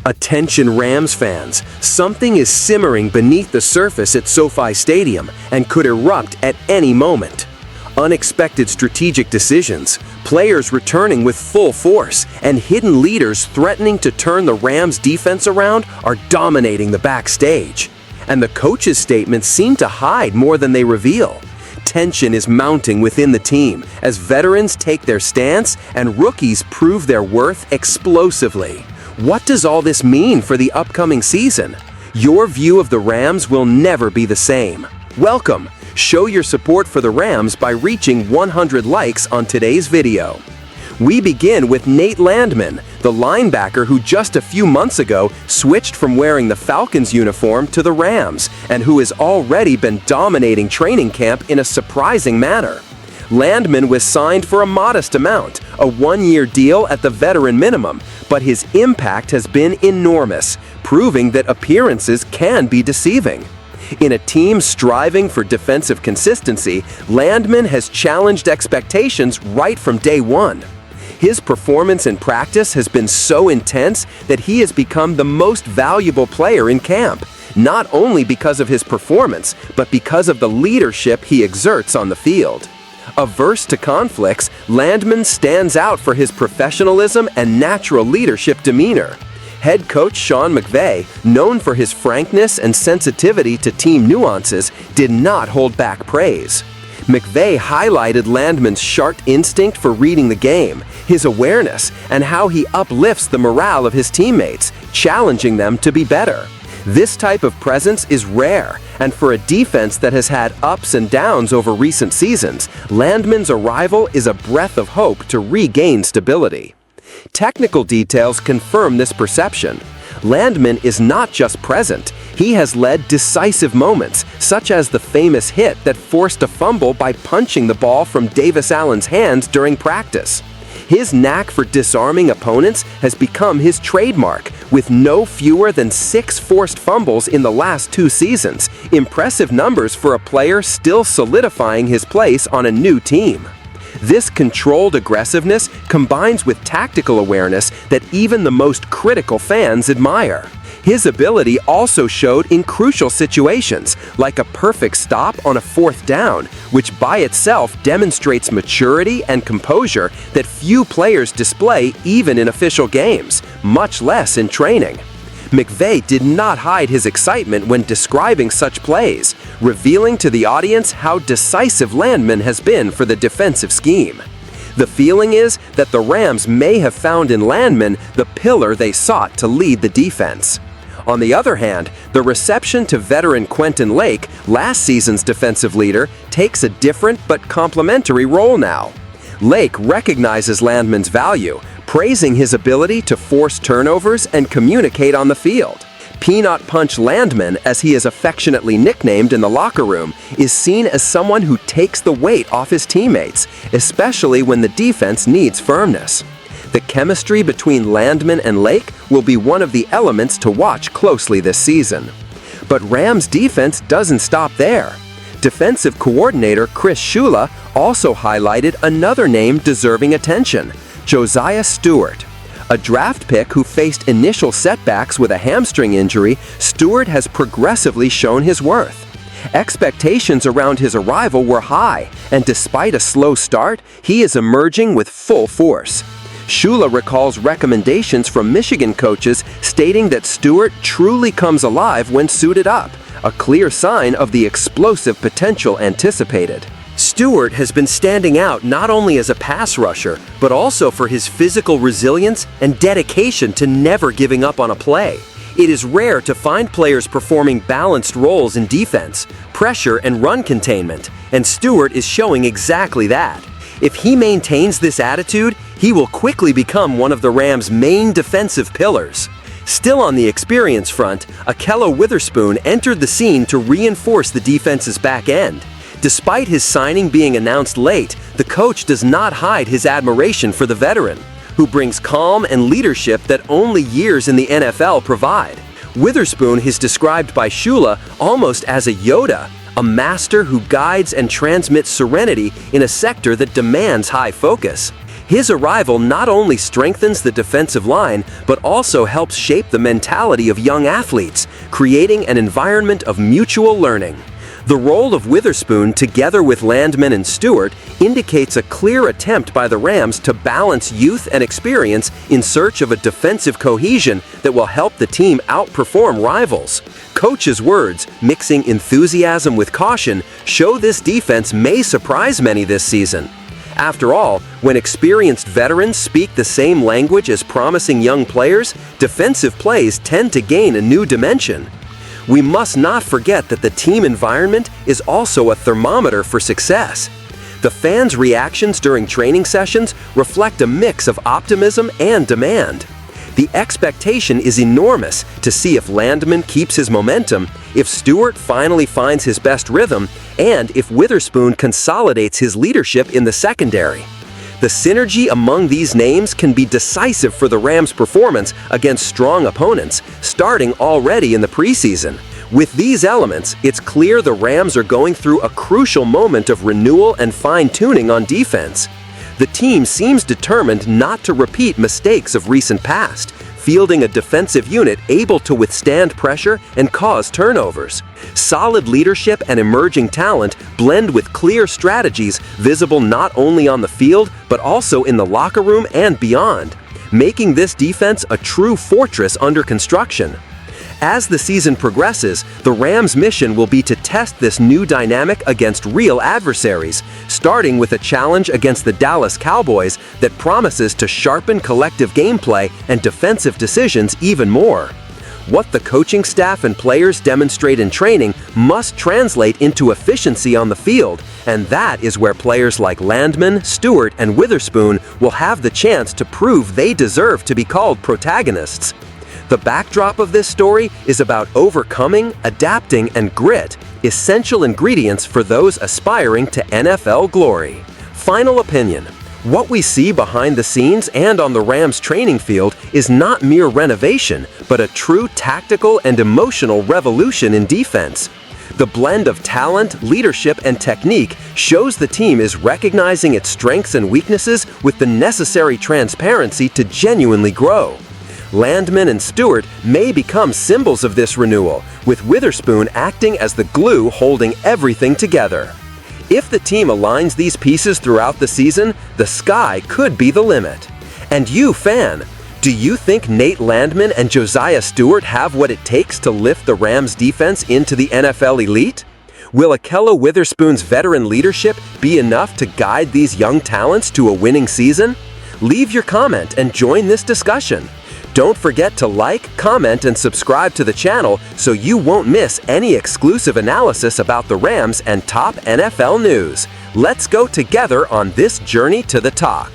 Attention Rams fans, something is simmering beneath the surface at SoFi Stadium and could erupt at any moment. Unexpected strategic decisions, players returning with full force, and hidden leaders threatening to turn the Rams' defense around are dominating the backstage. And the coaches' statements seem to hide more than they reveal. Tension is mounting within the team as veterans take their stance and rookies prove their worth explosively. What does all this mean for the upcoming season? Your view of the Rams will never be the same. Welcome! Show your support for the Rams by reaching 100 likes on today's video. We begin with Nate Landman, the linebacker who just a few months ago switched from wearing the Falcons uniform to the Rams, and who has already been dominating training camp in a surprising manner. Landman was signed for a modest amount, a one-year deal at the veteran minimum, but his impact has been enormous, proving that appearances can be deceiving. In a team striving for defensive consistency, Landman has challenged expectations right from day one. His performance in practice has been so intense that he has become the most valuable player in camp, not only because of his performance, but because of the leadership he exerts on the field. Averse to conflicts, Landman stands out for his professionalism and natural leadership demeanor. Head coach Sean McVay, known for his frankness and sensitivity to team nuances, did not hold back praise. McVay highlighted Landman's sharp instinct for reading the game, his awareness, and how he uplifts the morale of his teammates, challenging them to be better. This type of presence is rare, and for a defense that has had ups and downs over recent seasons, Landman's arrival is a breath of hope to regain stability. Technical details confirm this perception. Landman is not just present, he has led decisive moments, such as the famous hit that forced a fumble by punching the ball from Davis Allen's hands during practice. His knack for disarming opponents has become his trademark, with no fewer than 6 forced fumbles in the last 2 seasons, impressive numbers for a player still solidifying his place on a new team. This controlled aggressiveness combines with tactical awareness that even the most critical fans admire. His ability also showed in crucial situations, like a perfect stop on a 4th down, which by itself demonstrates maturity and composure that few players display even in official games, much less in training. McVay did not hide his excitement when describing such plays, revealing to the audience how decisive Landman has been for the defensive scheme. The feeling is that the Rams may have found in Landman the pillar they sought to lead the defense. On the other hand, the reception to veteran Quentin Lake, last season's defensive leader, takes a different but complementary role now. Lake recognizes Landman's value, praising his ability to force turnovers and communicate on the field. Peanut Punch Landman, as he is affectionately nicknamed in the locker room, is seen as someone who takes the weight off his teammates, especially when the defense needs firmness. The chemistry between Landman and Lake will be one of the elements to watch closely this season. But Rams' defense doesn't stop there. Defensive coordinator Chris Shula also highlighted another name deserving attention: Josiah Stewart. A draft pick who faced initial setbacks with a hamstring injury, Stewart has progressively shown his worth. Expectations around his arrival were high, and despite a slow start, he is emerging with full force. Shula recalls recommendations from Michigan coaches stating that Stewart truly comes alive when suited up, a clear sign of the explosive potential anticipated. Stewart has been standing out not only as a pass rusher, but also for his physical resilience and dedication to never giving up on a play. It is rare to find players performing balanced roles in defense, pressure, and run containment, and Stewart is showing exactly that. If he maintains this attitude, he will quickly become one of the Rams' main defensive pillars. Still on the experience front, Ahkello Witherspoon entered the scene to reinforce the defense's back end. Despite his signing being announced late, the coach does not hide his admiration for the veteran, who brings calm and leadership that only years in the NFL provide. Witherspoon is described by Shula almost as a Yoda, a master who guides and transmits serenity in a sector that demands high focus. His arrival not only strengthens the defensive line, but also helps shape the mentality of young athletes, creating an environment of mutual learning. The role of Witherspoon, together with Landman and Stewart, indicates a clear attempt by the Rams to balance youth and experience in search of a defensive cohesion that will help the team outperform rivals. Coach's words, mixing enthusiasm with caution, show this defense may surprise many this season. After all, when experienced veterans speak the same language as promising young players, defensive plays tend to gain a new dimension. We must not forget that the team environment is also a thermometer for success. The fans' reactions during training sessions reflect a mix of optimism and demand. The expectation is enormous to see if Landman keeps his momentum, if Stewart finally finds his best rhythm, and if Witherspoon consolidates his leadership in the secondary. The synergy among these names can be decisive for the Rams' performance against strong opponents, starting already in the preseason. With these elements, it's clear the Rams are going through a crucial moment of renewal and fine-tuning on defense. The team seems determined not to repeat mistakes of recent past, fielding a defensive unit able to withstand pressure and cause turnovers. Solid leadership and emerging talent blend with clear strategies visible not only on the field but also in the locker room and beyond, making this defense a true fortress under construction. As the season progresses, the Rams' mission will be to test this new dynamic against real adversaries, starting with a challenge against the Dallas Cowboys that promises to sharpen collective gameplay and defensive decisions even more. What the coaching staff and players demonstrate in training must translate into efficiency on the field, and that is where players like Landman, Stewart, and Witherspoon will have the chance to prove they deserve to be called protagonists. The backdrop of this story is about overcoming, adapting, and grit, essential ingredients for those aspiring to NFL glory. Final opinion. What we see behind the scenes and on the Rams training field is not mere renovation, but a true tactical and emotional revolution in defense. The blend of talent, leadership, and technique shows the team is recognizing its strengths and weaknesses with the necessary transparency to genuinely grow. Landman and Stewart may become symbols of this renewal, with Witherspoon acting as the glue holding everything together. If the team aligns these pieces throughout the season, the sky could be the limit. And you, fan, do you think Nate Landman and Josiah Stewart have what it takes to lift the Rams' defense into the NFL elite? Will Ahkello Witherspoon's veteran leadership be enough to guide these young talents to a winning season? Leave your comment and join this discussion. Don't forget to like, comment, and subscribe to the channel so you won't miss any exclusive analysis about the Rams and top NFL news. Let's go together on this journey to the top.